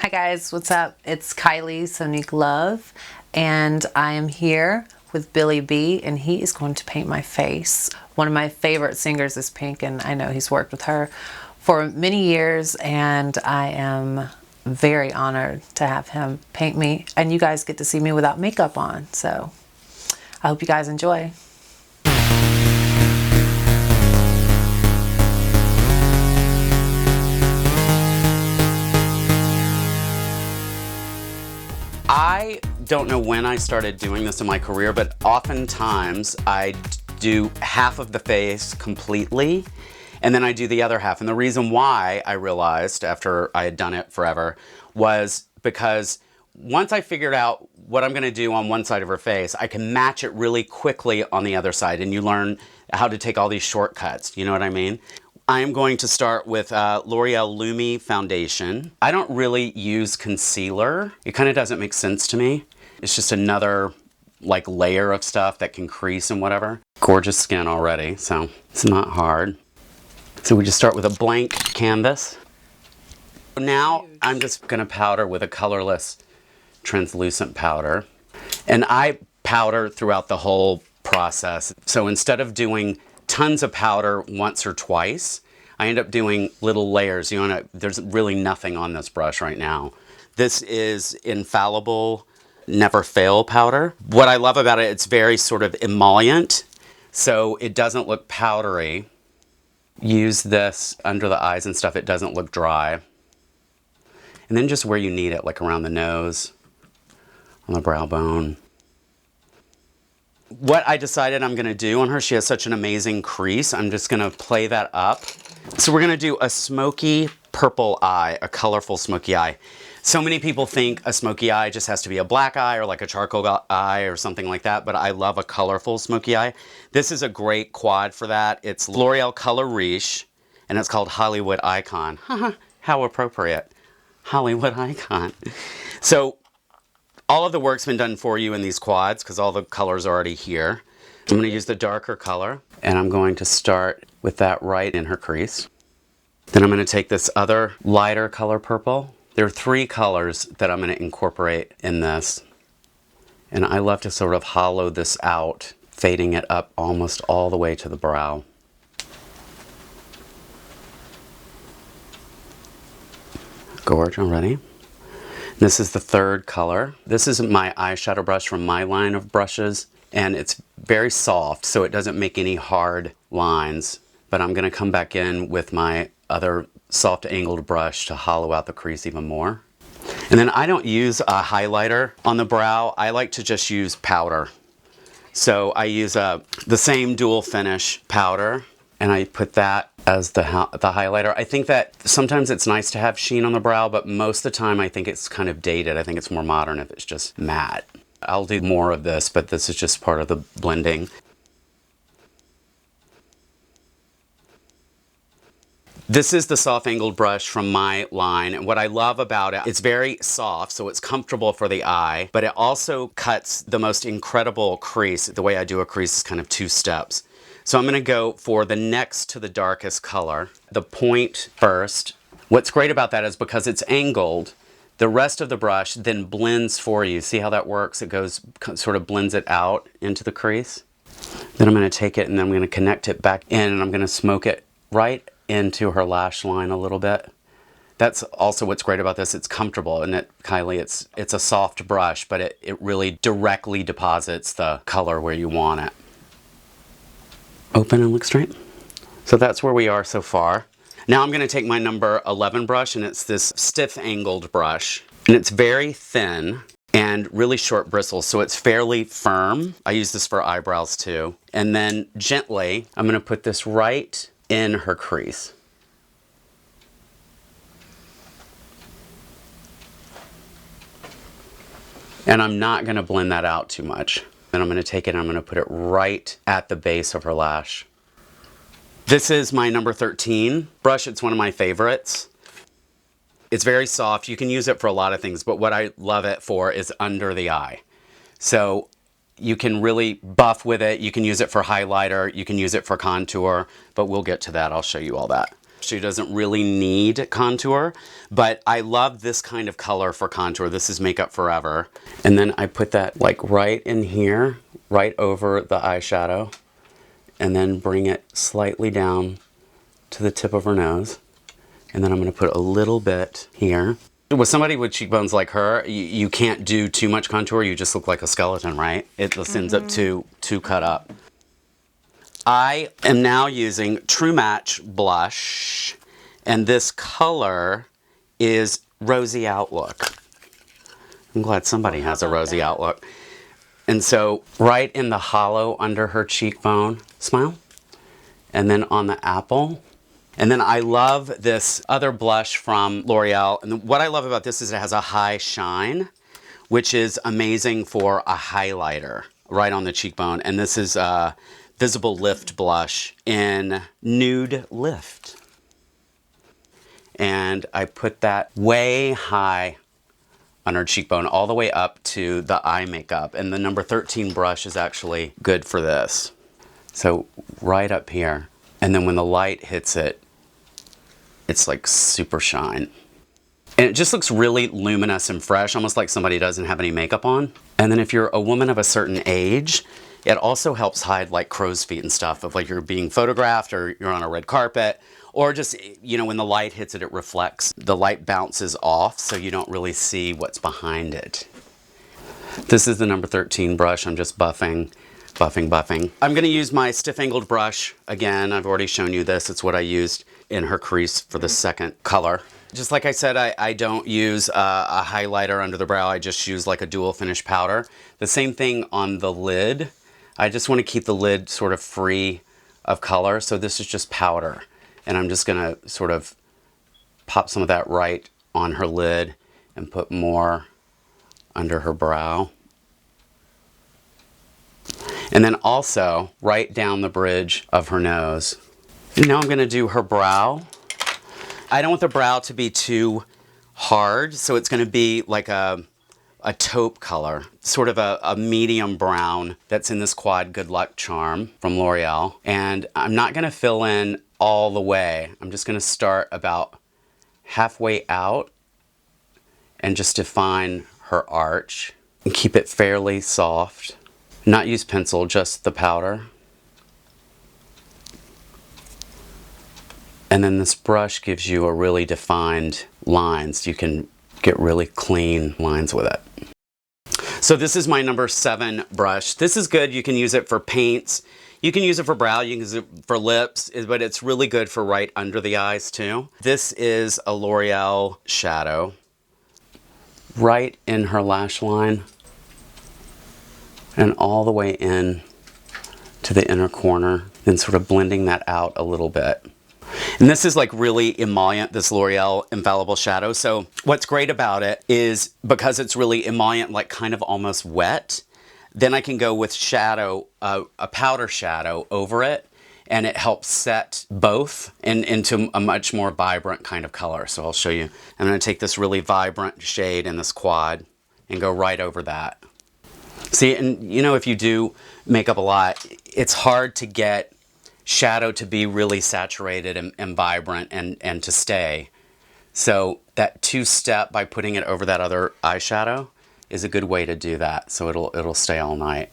Hi guys, what's up? It's Kylie Sonique Love, and I am here with Billy B, and he is going to paint my face. One of my favorite singers is Pink, and I know he's worked with her for many years, and I am very honored to have him paint me, and you guys get to see me without makeup on, so I hope you guys enjoy. I don't know when I started doing this in my career, but oftentimes I do half of the face completely, and then I do the other half. And the reason why I realized after I had done it forever was because once I figured out what I'm gonna do on one side of her face, I can match it really quickly on the other side, and you learn how to take all these shortcuts, you know what I mean? I am going to start with L'Oreal Lumi Foundation. I don't really use concealer. It kind of doesn't make sense to me. It's just another like layer of stuff that can crease and whatever. Gorgeous skin already, so it's not hard. So we just start with a blank canvas. Now I'm just gonna powder with a colorless translucent powder. And I powder throughout the whole process. So instead of doing tons of powder once or twice, I end up doing little layers. There's really nothing on this brush right now. This is Infallible Never Fail powder. What I love about it, it's very sort of emollient, so it doesn't look powdery. Use this under the eyes and stuff, it doesn't look dry. And then just where you need it, like around the nose, on the brow bone. What I decided I'm gonna do on her, she has such an amazing crease, I'm just gonna play that up. So we're gonna do a smoky purple eye, a colorful smoky eye. So many people think a smoky eye just has to be a black eye or like a charcoal eye or something like that, but I love a colorful smoky eye. This is a great quad for that. It's L'Oreal Color Riche, and it's called Hollywood Icon. How appropriate. Hollywood Icon. So all of the work's been done for you in these quads because all the colors are already here. I'm going to use the darker color, and I'm going to start with that right in her crease. Then I'm going to take this other lighter color purple. There are 3 colors that I'm going to incorporate in this. And I love to sort of hollow this out, fading it up almost all the way to the brow. Gorge already. This is the 3rd color. This is my eyeshadow brush from my line of brushes, and it's very soft, so it doesn't make any hard lines. But I'm gonna come back in with my other soft angled brush to hollow out the crease even more. And then I don't use a highlighter on the brow. I like to just use powder. So I use the same dual finish powder, and I put that as the highlighter. I think that sometimes it's nice to have sheen on the brow, but most of the time I think it's kind of dated. I think it's more modern if it's just matte. I'll do more of this, but this is just part of the blending. This is the soft angled brush from my line, and what I love about it, it's very soft, so it's comfortable for the eye, but it also cuts the most incredible crease. The way I do a crease is kind of 2 steps. So I'm gonna go for the next to the darkest color, the point first. What's great about that is because it's angled, the rest of the brush then blends for you. See how that works? It goes, sort of blends it out into the crease. Then I'm gonna take it and then I'm gonna connect it back in, and I'm gonna smoke it right into her lash line a little bit. That's also what's great about this. It's comfortable, and Kylie, it's a soft brush, but it really directly deposits the color where you want it. Open and look straight. So that's where we are so far. Now I'm gonna take my number 11 brush, and it's this stiff angled brush. And it's very thin and really short bristles, so it's fairly firm. I use this for eyebrows too. And then gently, I'm gonna put this right in her crease. And I'm not gonna blend that out too much. Then I'm gonna take it and I'm gonna put it right at the base of her lash. This is my number 13 brush. It's one of my favorites. It's very soft. You can use it for a lot of things, but what I love it for is under the eye. So you can really buff with it. You can use it for highlighter. You can use it for contour, but we'll get to that. I'll show you all that. She doesn't really need contour, but I love this kind of color for contour. This is Makeup Forever. And then I put that like right in here, right over the eyeshadow, and then bring it slightly down to the tip of her nose. And then I'm gonna put a little bit here. With somebody with cheekbones like her, you can't do too much contour. You just look like a skeleton, right? It just ends up too cut up. I am now using True Match blush, and this color is Rosy Outlook. I'm glad somebody has a rosy outlook. And so right in the hollow under her cheekbone, smile, and then on the apple. And then I love this other blush from L'Oreal. And what I love about this is it has a high shine, which is amazing for a highlighter right on the cheekbone. And this is a Visible Lift blush in Nude Lift. And I put that way high on her cheekbone, all the way up to the eye makeup. And the number 13 brush is actually good for this. So right up here. And then when the light hits it, it's like super shine. And it just looks really luminous and fresh, almost like somebody doesn't have any makeup on. And then if you're a woman of a certain age, it also helps hide like crow's feet and stuff of like you're being photographed or you're on a red carpet, or just, you know, when the light hits it, it reflects. The light bounces off so you don't really see what's behind it. This is the number 13 brush. I'm just buffing. I'm gonna use my stiff angled brush again. I've already shown you this. It's what I used in her crease for the second color. Just like I said, I don't use a highlighter under the brow. I just use like a dual finish powder. The same thing on the lid. I just want to keep the lid sort of free of color. So this is just powder. And I'm just gonna sort of pop some of that right on her lid and put more under her brow. And then also right down the bridge of her nose. And now I'm gonna do her brow. I don't want the brow to be too hard, so it's gonna be like a taupe color, sort of a medium brown that's in this Quad Good Luck Charm from L'Oreal. And I'm not gonna fill in all the way. I'm just gonna start about halfway out and just define her arch and keep it fairly soft. Not use pencil, just the powder. And then this brush gives you a really defined lines. You can get really clean lines with it. So this is my number 7 brush. This is good. You can use it for paints. You can use it for brow. You can use it for lips, but it's really good for right under the eyes too. This is a L'Oreal shadow. Right in her lash line and all the way in to the inner corner, then sort of blending that out a little bit. And this is like really emollient, this L'Oreal Infallible Shadow. So what's great about it is because it's really emollient, like kind of almost wet, then I can go with shadow, a powder shadow over it, and it helps set both into a much more vibrant kind of color. So I'll show you. I'm gonna take this really vibrant shade in this Quad and go right over that. See, and you know, if you do makeup a lot, it's hard to get shadow to be really saturated and vibrant and to stay. So that 2-step by putting it over that other eyeshadow is a good way to do that. So it'll stay all night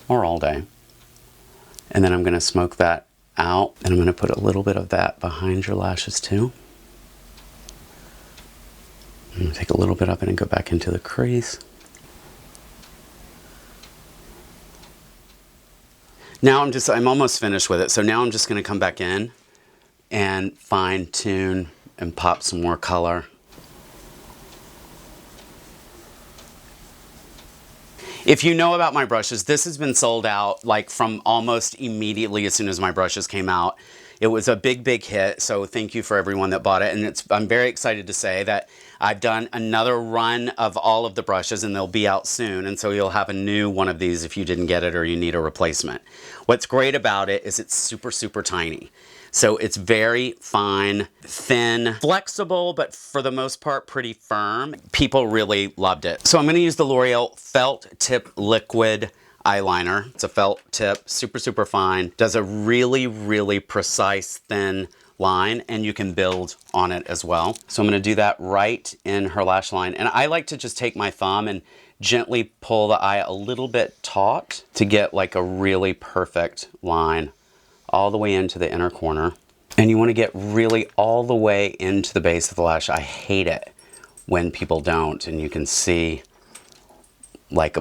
or all day. And then I'm gonna smoke that out, and I'm gonna put a little bit of that behind your lashes too. I'm gonna take a little bit of it and go back into the crease. Now I'm almost finished with it. So now I'm just gonna come back in and fine tune and pop some more color. If you know about my brushes, this has been sold out like from almost immediately as soon as my brushes came out. It was a big, big hit, so thank you for everyone that bought it. And I'm very excited to say that I've done another run of all of the brushes, and they'll be out soon. And so you'll have a new one of these if you didn't get it or you need a replacement. What's great about it is it's super, super tiny. So it's very fine, thin, flexible, but for the most part, pretty firm. People really loved it. So I'm gonna use the L'Oreal Felt Tip Liquid Eyeliner. It's a felt tip, super, super fine. Does a really, really precise, thin line, and you can build on it as well. So I'm going to do that right in her lash line. And I like to just take my thumb and gently pull the eye a little bit taut to get like a really perfect line all the way into the inner corner. And you want to get really all the way into the base of the lash. I hate it when people don't, and you can see like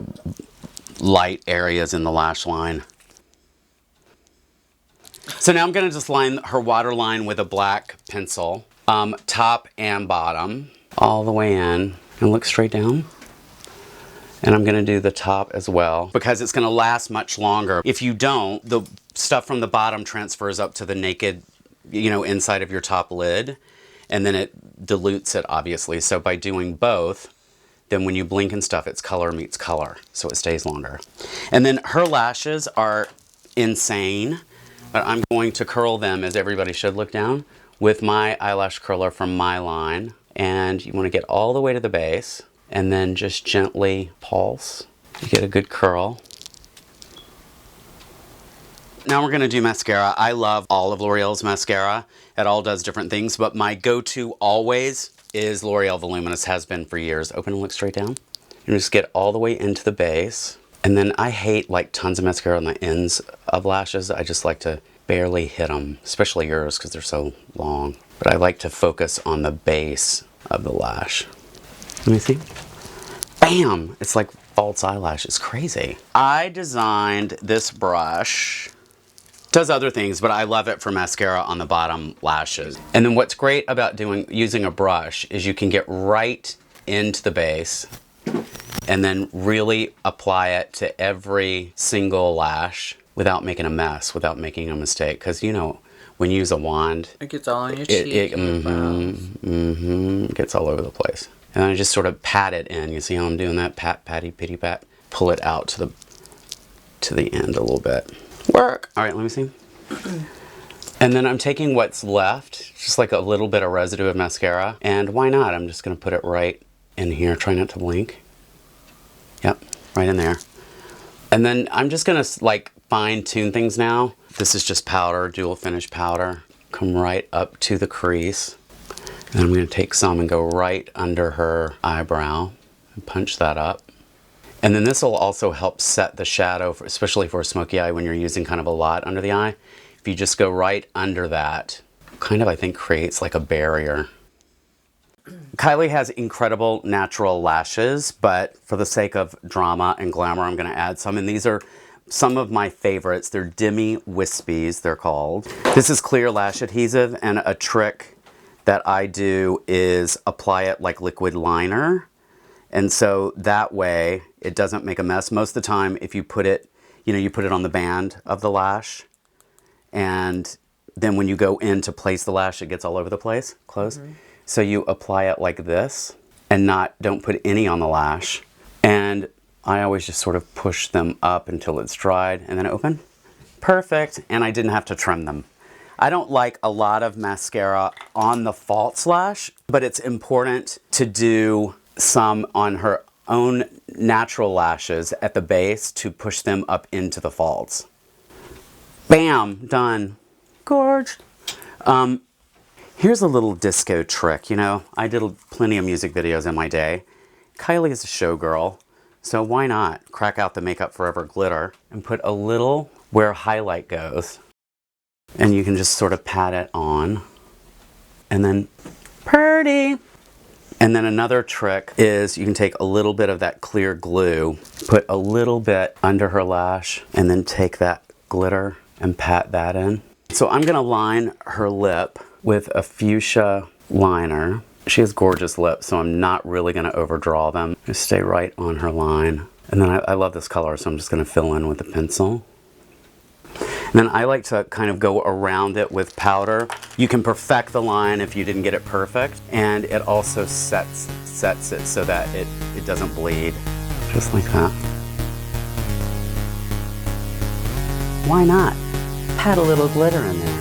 light areas in the lash line. So now I'm going to just line her waterline with a black pencil, top and bottom, all the way in, and look straight down. And I'm going to do the top as well because it's going to last much longer. If you don't, the stuff from the bottom transfers up to the naked, you know, inside of your top lid, and then it dilutes it, obviously. So by doing both, then when you blink and stuff, it's color meets color, so it stays longer. And then her lashes are insane, but I'm going to curl them, as everybody should look down, with my eyelash curler from My Line. And you want to get all the way to the base, and then just gently pulse. You get a good curl. Now we're going to do mascara. I love all of L'Oreal's mascara. It all does different things, but my go-to always is L'Oreal Voluminous, has been for years. Open and look straight down. And just get all the way into the base. And then I hate like tons of mascara on the ends of lashes. I just like to barely hit them, especially yours because they're so long. But I like to focus on the base of the lash. Let me see. Bam! It's like false eyelash. It's crazy. I designed this brush. Does other things, but I love it for mascara on the bottom lashes. And then what's great about using a brush is you can get right into the base and then really apply it to every single lash without making a mess, without making a mistake. Because, you know, when you use a wand, it gets all on your cheek. It gets all over the place. And then I just sort of pat it in. You see how I'm doing that? Pat, patty, pitty, pat. Pull it out to the end a little bit. Work! All right, let me see. And then I'm taking what's left, just like a little bit of residue of mascara. And why not? I'm just going to put it right in here. Try not to blink. Yep, right in there. And then I'm just going to like fine tune things now. This is just powder, dual finish powder. Come right up to the crease. And I'm going to take some and go right under her eyebrow and punch that up. And then this will also help set the shadow, especially for a smoky eye when you're using kind of a lot under the eye. If you just go right under that, kind of I think creates like a barrier. Kylie has incredible natural lashes, but for the sake of drama and glamour, I'm going to add some. And these are some of my favorites. They're Demi Wispies, they're called. This is clear lash adhesive, and a trick that I do is apply it like liquid liner. And so that way it doesn't make a mess. Most of the time if you put it, you know, you put it on the band of the lash, and then when you go in to place the lash, it gets all over the place, close. So you apply it like this and don't put any on the lash. And I always just sort of push them up until it's dried and then open. Perfect. And I didn't have to trim them. I don't like a lot of mascara on the false lash, but it's important to do some on her own natural lashes at the base to push them up into the falls. Bam, done. Gorge. Here's a little disco trick. You know, I did plenty of music videos in my day. Kylie is a showgirl, so why not crack out the Makeup Forever glitter and put a little where highlight goes. And you can just sort of pat it on. And then, pretty. And then another trick is you can take a little bit of that clear glue, put a little bit under her lash, and then take that glitter and pat that in. So I'm going to line her lip with a fuchsia liner. She has gorgeous lips, so I'm not really going to overdraw them. Just stay right on her line. And then I love this color, so I'm just going to fill in with a pencil. And then I like to kind of go around it with powder. You can perfect the line if you didn't get it perfect. And it also sets it so that it doesn't bleed. Just like that. Why not? Pat a little glitter in there.